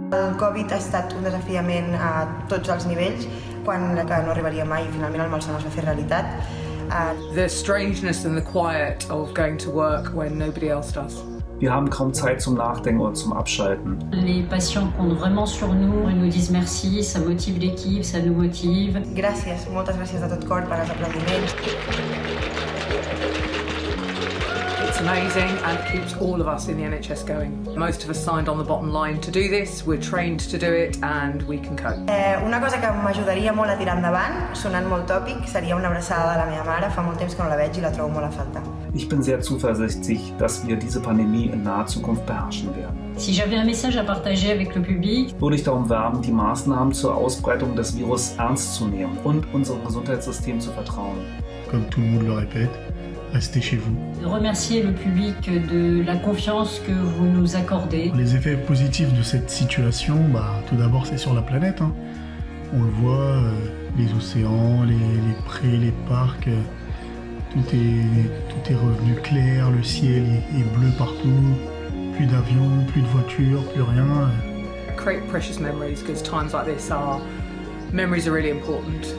El Covid ha estat un desafiament a tots els nivells, quan que no arribaria mai i finalment el malson es va fer realitat. The strangeness and the quiet of going to work when nobody else does. Wir haben kaum Zeit zum Nachdenken oder zum Abschalten. Les patients comptent vraiment sur nous, ils nous disent merci, ça motive l'équipe, ça nous motive. Gràcies, moltes gràcies de tot cor per als aplaudiments. It's amazing and it keeps all of us in the NHS going. Most of us signed on the bottom line to do this, we're trained to do it and we can cope. Una cosa que m'ajudaria molt a tirar endavant, sonant molt tòpic, seria una abraçada de la meva mare. Fa molt temps que no la veig i la trobo molt a faltar. Ich bin sehr zuversichtlich, dass wir diese Pandemie in naher Zukunft beherrschen werden. Si j'avais un message à partager avec le public, würde ich darum werben, die Maßnahmen zur Ausbreitung des Virus ernst zu nehmen und unserem Gesundheitssystem zu vertrauen. Comme tout le monde le répète, restez chez vous. Remercier le public de la confiance que vous nous accordez. Les effets positifs de cette situation, tout d'abord c'est sur la planète. On le voit, les océans, les prés, les parcs, tout est revenu clair, le ciel est bleu partout, plus d'avions, plus de voitures, plus rien. Create precious memories because times like this memories are really important.